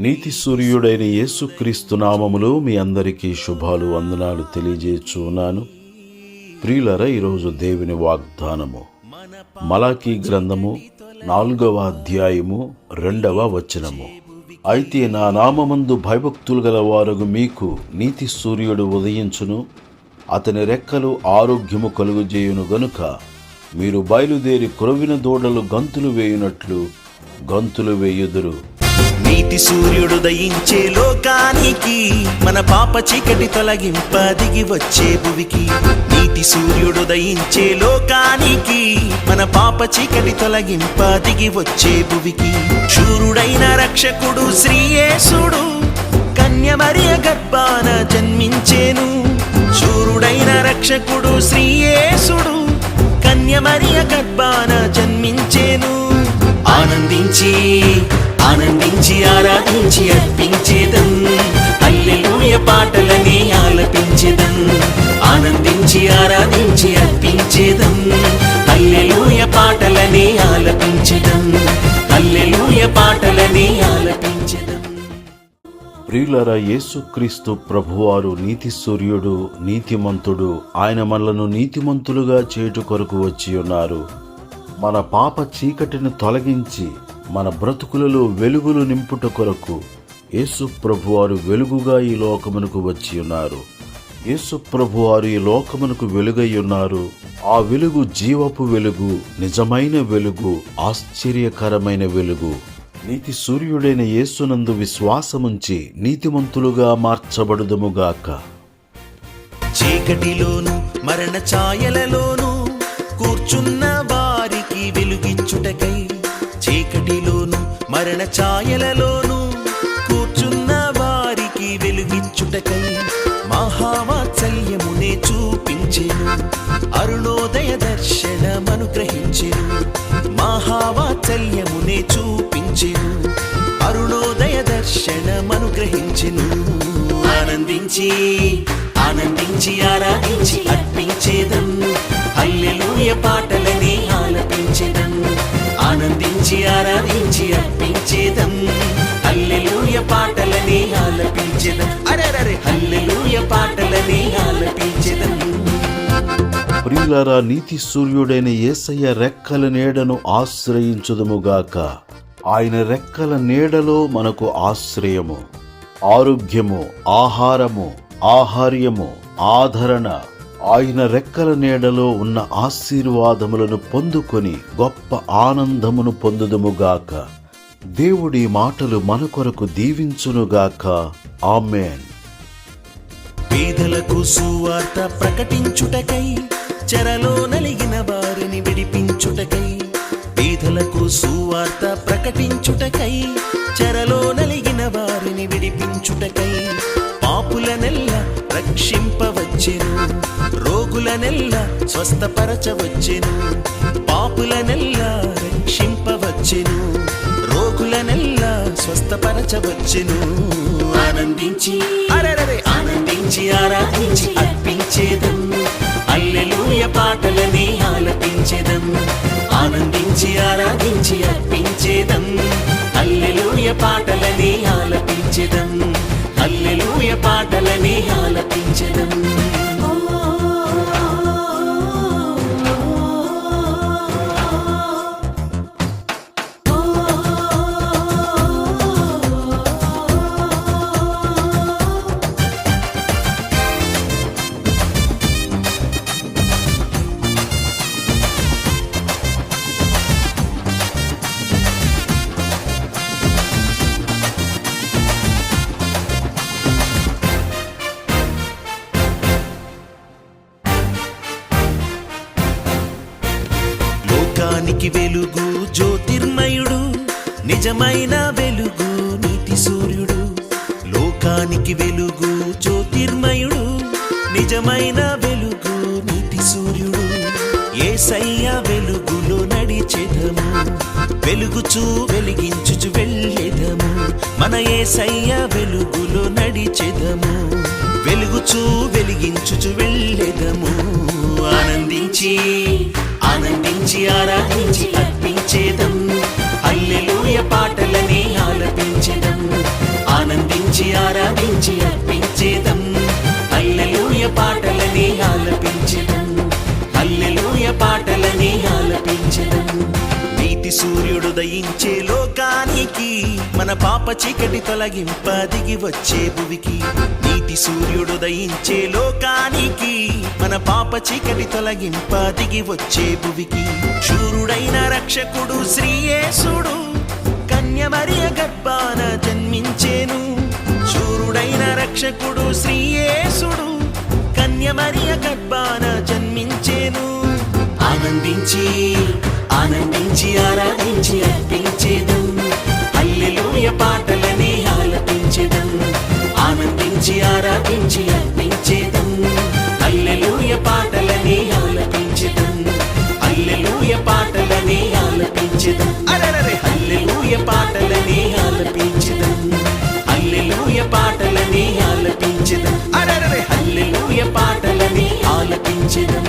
నీతి సూర్యుడైన యేసుక్రీస్తు నామములో మీ అందరికీ శుభాలు వందనాలు తెలియజేస్తున్నాను. ప్రియులారా, ఈరోజు దేవుని వాగ్దానము మలాకీ గ్రంథము 4వ అధ్యాయము 2వ వచనము. అయితే నా నామమందు భయభక్తులు గల వారు మీకు నీతి సూర్యుడు ఉదయించును, అతని రెక్కలు ఆరోగ్యము కలుగజేయును గనుక మీరు బయలుదేరి క్రొవ్విన దూడలు గంతులు వేయునట్లు గంతులు వేయుదురు. నీతి సూర్యుడు దయించే లోకానికి మన పాప చీకటి తొలగింప దిగి వచ్చే భువికి. నీతి సూర్యుడు దయించే లోకానికి మన పాప చీకటి తొలగింప దిగి వచ్చే భువికి. శూరుడైన రక్షకుడు శ్రీయేసుడు కన్య మరియ గర్భాన జన్మించేను. శూరుడైన రక్షకుడు శ్రీయేసుడు కన్య మరియ గర్భాన జన్మించేను. ఆనందించి ఆనందించి ఆరాధించి అర్పించేదం, హల్లెలూయా పాటలని ఆలపించేదం. ఆనందించి ఆరాధించి అర్పించేదం, హల్లెలూయా పాటలని ఆలపించేదం. హల్లెలూయా పాటలని ఆలపించేదం. ప్రియులారా, యేసుక్రీస్తు ప్రభువారు నీతి సూర్యుడు, నీతిమంతుడు. ఆయన మనలను నీతిమంతులుగా చేటు కొరకు వచ్చి ఉన్నారు. మన పాప చీకటిని తొలగించి మన బ్రతుకులలో వెలుగులు నింపుట కొరకు యేసు ప్రభువారు వెలుగుగా ఈ లోకమునకు వచ్చి ఉన్నారు. యేసు ప్రభువారు ఈ లోకమునకు వెలుగై ఉన్నారు. ఆ వెలుగు జీవపు వెలుగు, నిజమైన వెలుగు, ఆశ్చర్యకరమైన వెలుగు. నీతి సూర్యుడైన యేసునందు విశ్వాసముంచి నీతిమంతులుగా మార్చబడుదుముగాక. చీకటిలోను మరణ ఛాయలలోను కూర్చున్న వారికి వెలుగిచ్చుటకై, చీకటిలోను మరణ ఛాయలలోను కూర్చున్న వారికి వెలుగిచ్చుటకై మహావాత్సల్యమునే చూపించెను, అరుణోదయ దర్శనమనుగ్రహించెను. మహావాత్సల్యమునే చూపించెను, అరుణోదయ దర్శనమనుగ్రహించెను. ఆనందించి ఆనందించి ఆరాధించి అర్పించేదం, హల్లెలూయా పాటలని ఆలపించేదం. ఆనందించి ఆరాధించి అర్పించేదం, హల్లెలూయా పాటలని ఆలపించేదం. అరెరరే హల్లెలూయా పాటలని ఆలపించేదం. ప్రియులారా, నీతి సూర్యుడైన యేసయ్య రెక్కల నీడను ఆశ్రయించుదుముగాక. ఆయన రెక్కల నీడలో మనకు ఆశ్రయము, ఆరోగ్యము, ఆహారము, ఆహార్యము, ఆదరణ. ఆయన రెక్కల నీడలో ఉన్న ఆశీర్వాదములను పొందుకొని గొప్ప ఆనందమును పొందుదుముగాక. దేవుడి మాటలు మన కొరకు దీవించునుగాక. ఆమేన్. పేదలకు సువార్త ప్రకటించుటకై, చెరలో నలిగిన వారిని విడిపించుటకై. పేదలకు సువార్త ప్రకటించుటకై, చెరలో నలిగిన వారిని విడిపించుటకై. పాపులనెల్లా రక్షింపవచ్చెను, రోగులనెల్లా స్వస్థపరచవచ్చెను. పాపులనెల్లా రక్షింపవచ్చెను, రోగులనెల్లా స్వస్థపరచవచ్చెను. ఆనందించి అరెరరే ఆనందించి ఆరాధించి అర్పించేదం, హల్లెలూయా పాటలని ఆలపించేదం. ఆనందించి ఆరాధించి అర్పించేదం, హల్లెలూయా పాటలని ఆలపించేదం. హల్లెలూయా పాటలని ఆలపించేదం. లోకానికి వెలుగు జ్యోతిర్మయుడు, నిజమైన వెలుగు నీతి సూర్యుడు. లోకానికి వెలుగు జ్యోతిర్మయుడు, నిజమైన వెలుగు నీతి సూర్యుడు. యేసయ్య వెలుగులో నడిచెదము, వెలుగుచూ వెలిగించుచు వెళ్ళెదము. మన యేసయ్య వెలుగులో నడిచెదము, వెలుగుచూ వెలిగించుచు వెళ్ళెదము. ఆనందించి ఆనందించి ఆరాధించి అర్పించేదం, హల్లెలూయా పాటలని ఆలపించేదం. ఆనందించి ఆరాధించి అర్పించేదం హల్లెలూయా పాటలని ఆలపించెదం హల్లెలూయా పాటలని ఆలపించెదం నీతి సూర్యుడు దయించే లోకానికి మన పాప చీకటి తొలగింప దిగి వచ్చే భువికి నీతి సూర్యుడు దయించే లోకానికి మన పాప చీకటి తొలగింప దిగి వచ్చే భువికి శూరుడైన రక్షకుడు శ్రీయేసుడు కన్యమరియ గర్భాన జన్మించేను శూరుడైన రక్షకుడు శ్రీయేసుడు కన్యమరియ గర్భాన జన్మించేను ఆనందించి ఆనందించి ఆరాధించి అర్పించేదం హల్లెలూయా పాటలని ఆలపించెదం ఆనందించి ఆరాధించి అర్పించేదం హల్లెలూయా పాటలని ఆలపించెదం హల్లెలూయా పాటలని ఆలపించెదం అరెరెరె హల్లెలూయా పాటలని ఆలపించెదం హల్లెలూయా పాటలని ఆలపించెదం అరెరెరె హల్లెలూయా పాటలని ఆలపించెదం